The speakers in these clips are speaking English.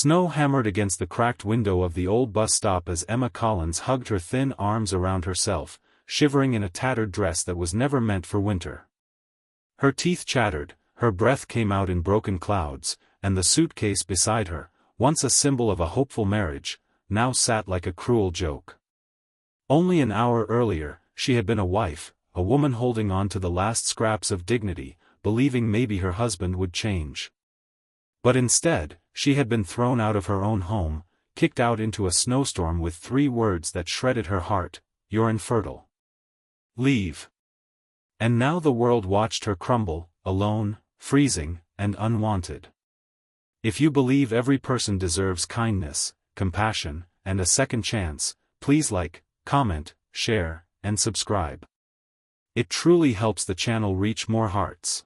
Snow hammered against the cracked window of the old bus stop as Emma Collins hugged her thin arms around herself, shivering in a tattered dress that was never meant for winter. Her teeth chattered, her breath came out in broken clouds, and the suitcase beside her, once a symbol of a hopeful marriage, now sat like a cruel joke. Only an hour earlier, she had been a wife, a woman holding on to the last scraps of dignity, believing maybe her husband would change. But instead, she had been thrown out of her own home, kicked out into a snowstorm with 3 words that shredded her heart: "You're infertile. Leave." And now the world watched her crumble, alone, freezing, and unwanted. If you believe every person deserves kindness, compassion, and a second chance, please like, comment, share, and subscribe. It truly helps the channel reach more hearts.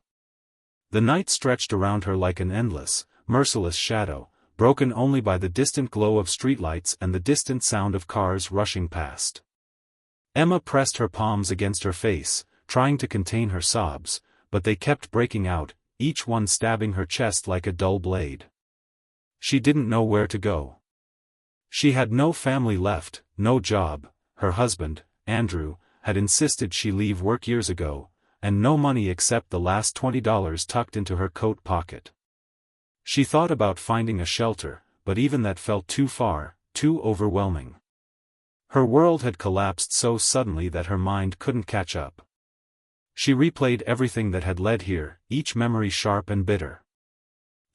The night stretched around her like an endless, merciless shadow, broken only by the distant glow of streetlights and the distant sound of cars rushing past. Emma pressed her palms against her face, trying to contain her sobs, but they kept breaking out, each one stabbing her chest like a dull blade. She didn't know where to go. She had no family left, no job. Her husband, Andrew, had insisted she leave work years ago, and no money except the last $20 tucked into her coat pocket. She thought about finding a shelter, but even that felt too far, too overwhelming. Her world had collapsed so suddenly that her mind couldn't catch up. She replayed everything that had led here, each memory sharp and bitter.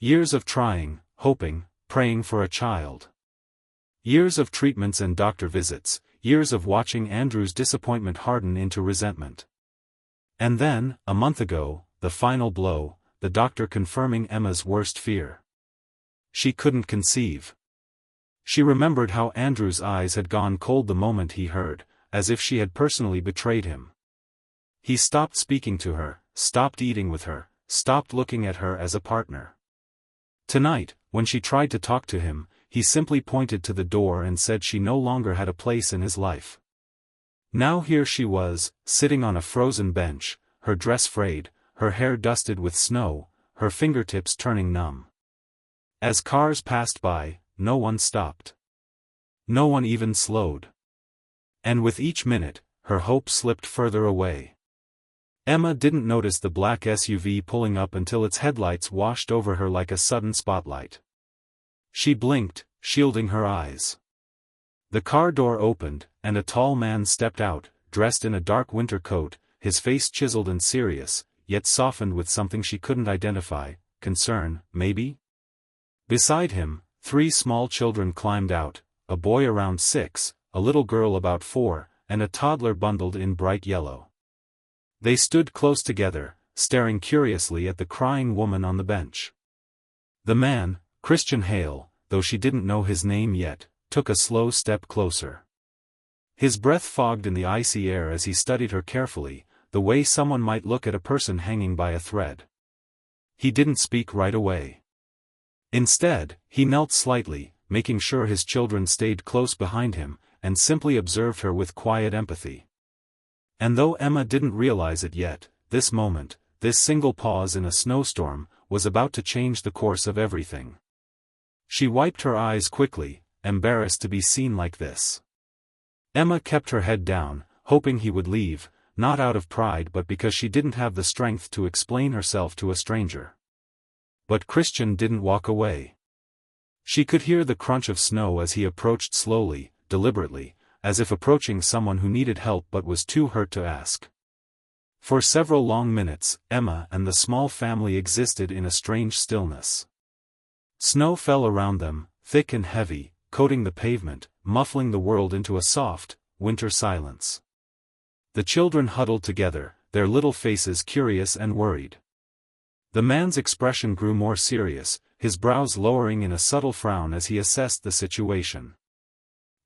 Years of trying, hoping, praying for a child. Years of treatments and doctor visits, years of watching Andrew's disappointment harden into resentment. And then, a month ago, the final blow, the doctor confirming Emma's worst fear. She couldn't conceive. She remembered how Andrew's eyes had gone cold the moment he heard, as if she had personally betrayed him. He stopped speaking to her, stopped eating with her, stopped looking at her as a partner. Tonight, when she tried to talk to him, he simply pointed to the door and said she no longer had a place in his life. Now here she was, sitting on a frozen bench, her dress frayed, her hair dusted with snow, her fingertips turning numb. As cars passed by, no one stopped. No one even slowed. And with each minute, her hope slipped further away. Emma didn't notice the black SUV pulling up until its headlights washed over her like a sudden spotlight. She blinked, shielding her eyes. The car door opened, and a tall man stepped out, dressed in a dark winter coat, his face chiseled and serious, yet softened with something she couldn't identify, concern, maybe? Beside him, 3 small children climbed out, a boy around 6, a little girl about 4, and a toddler bundled in bright yellow. They stood close together, staring curiously at the crying woman on the bench. The man, Christian Hale, though she didn't know his name yet, took a slow step closer. His breath fogged in the icy air as he studied her carefully, the way someone might look at a person hanging by a thread. He didn't speak right away. Instead, he knelt slightly, making sure his children stayed close behind him, and simply observed her with quiet empathy. And though Emma didn't realize it yet, this moment, this single pause in a snowstorm, was about to change the course of everything. She wiped her eyes quickly, embarrassed to be seen like this. Emma kept her head down, hoping he would leave, not out of pride but because she didn't have the strength to explain herself to a stranger. But Christian didn't walk away. She could hear the crunch of snow as he approached slowly, deliberately, as if approaching someone who needed help but was too hurt to ask. For several long minutes, Emma and the small family existed in a strange stillness. Snow fell around them, thick and heavy, coating the pavement, muffling the world into a soft, winter silence. The children huddled together, their little faces curious and worried. The man's expression grew more serious, his brows lowering in a subtle frown as he assessed the situation.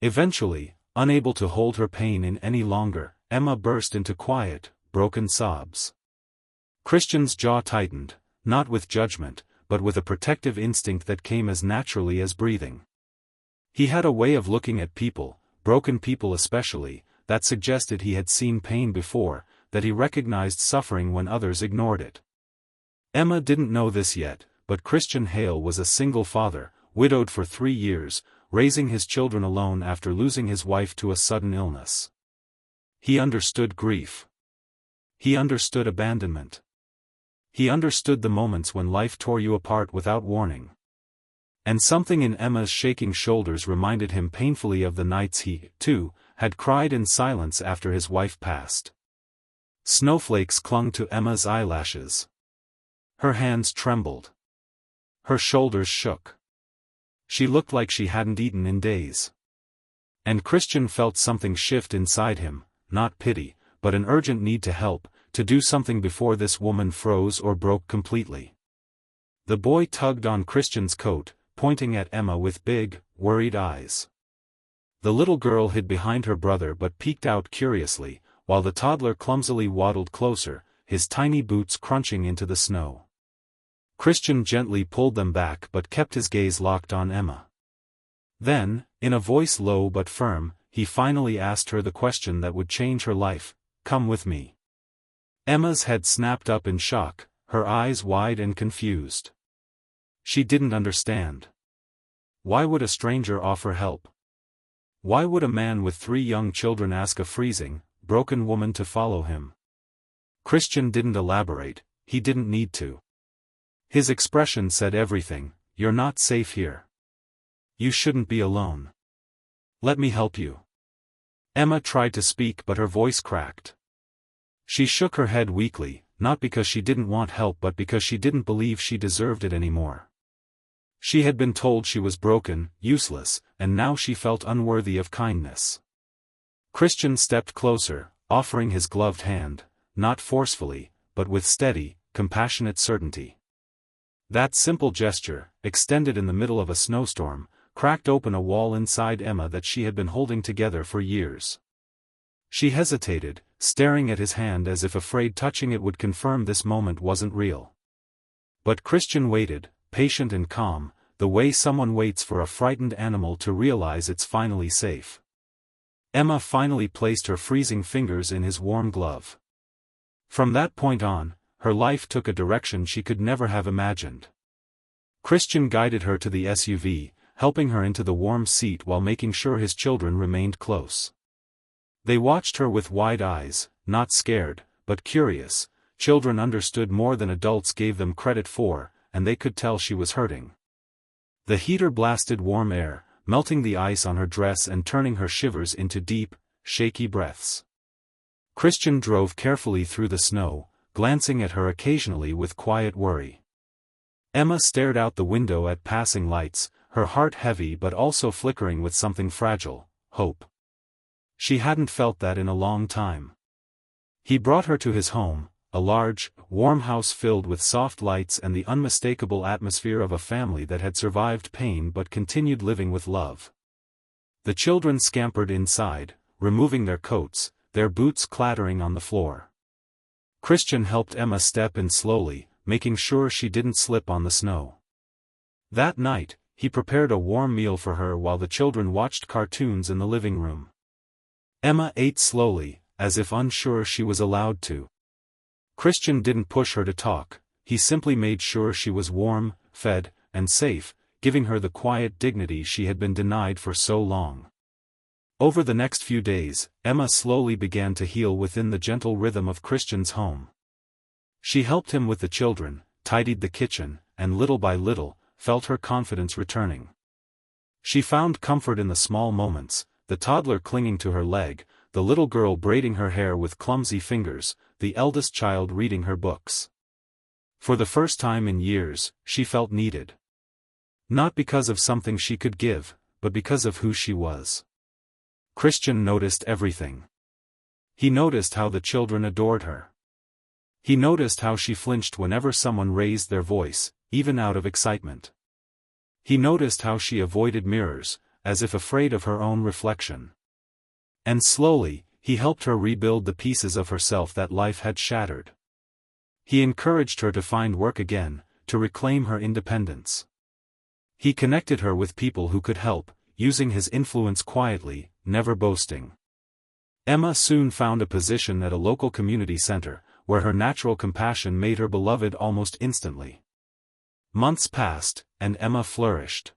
Eventually, unable to hold her pain in any longer, Emma burst into quiet, broken sobs. Christian's jaw tightened, not with judgment, but with a protective instinct that came as naturally as breathing. He had a way of looking at people, broken people especially, that suggested he had seen pain before, that he recognized suffering when others ignored it. Emma didn't know this yet, but Christian Hale was a single father, widowed for 3 years, raising his children alone after losing his wife to a sudden illness. He understood grief. He understood abandonment. He understood the moments when life tore you apart without warning. And something in Emma's shaking shoulders reminded him painfully of the nights he, too, had cried in silence after his wife passed. Snowflakes clung to Emma's eyelashes. Her hands trembled. Her shoulders shook. She looked like she hadn't eaten in days. And Christian felt something shift inside him, not pity, but an urgent need to help, to do something before this woman froze or broke completely. The boy tugged on Christian's coat, pointing at Emma with big, worried eyes. The little girl hid behind her brother but peeked out curiously, while the toddler clumsily waddled closer, his tiny boots crunching into the snow. Christian gently pulled them back but kept his gaze locked on Emma. Then, in a voice low but firm, he finally asked her the question that would change her life, "Come with me." Emma's head snapped up in shock, her eyes wide and confused. She didn't understand. Why would a stranger offer help? Why would a man with 3 young children ask a freezing, broken woman to follow him? Christian didn't elaborate, he didn't need to. His expression said everything: "You're not safe here. You shouldn't be alone. Let me help you." Emma tried to speak but her voice cracked. She shook her head weakly, not because she didn't want help but because she didn't believe she deserved it anymore. She had been told she was broken, useless, and now she felt unworthy of kindness. Christian stepped closer, offering his gloved hand, not forcefully, but with steady, compassionate certainty. That simple gesture, extended in the middle of a snowstorm, cracked open a wall inside Emma that she had been holding together for years. She hesitated, staring at his hand as if afraid touching it would confirm this moment wasn't real. But Christian waited, patient and calm, the way someone waits for a frightened animal to realize it's finally safe. Emma finally placed her freezing fingers in his warm glove. From that point on, her life took a direction she could never have imagined. Christian guided her to the SUV, helping her into the warm seat while making sure his children remained close. They watched her with wide eyes, not scared, but curious. Children understood more than adults gave them credit for, and they could tell she was hurting. The heater blasted warm air, melting the ice on her dress and turning her shivers into deep, shaky breaths. Christian drove carefully through the snow, glancing at her occasionally with quiet worry. Emma stared out the window at passing lights, her heart heavy but also flickering with something fragile: hope. She hadn't felt that in a long time. He brought her to his home, a large, warm house filled with soft lights and the unmistakable atmosphere of a family that had survived pain but continued living with love. The children scampered inside, removing their coats, their boots clattering on the floor. Christian helped Emma step in slowly, making sure she didn't slip on the snow. That night, he prepared a warm meal for her while the children watched cartoons in the living room. Emma ate slowly, as if unsure she was allowed to. Christian didn't push her to talk, he simply made sure she was warm, fed, and safe, giving her the quiet dignity she had been denied for so long. Over the next few days, Emma slowly began to heal within the gentle rhythm of Christian's home. She helped him with the children, tidied the kitchen, and little by little, felt her confidence returning. She found comfort in the small moments, the toddler clinging to her leg, the little girl braiding her hair with clumsy fingers, the eldest child reading her books. For the first time in years, she felt needed. Not because of something she could give, but because of who she was. Christian noticed everything. He noticed how the children adored her. He noticed how she flinched whenever someone raised their voice, even out of excitement. He noticed how she avoided mirrors, as if afraid of her own reflection. And slowly, he helped her rebuild the pieces of herself that life had shattered. He encouraged her to find work again, to reclaim her independence. He connected her with people who could help, using his influence quietly, never boasting. Emma soon found a position at a local community center, where her natural compassion made her beloved almost instantly. Months passed, and Emma flourished.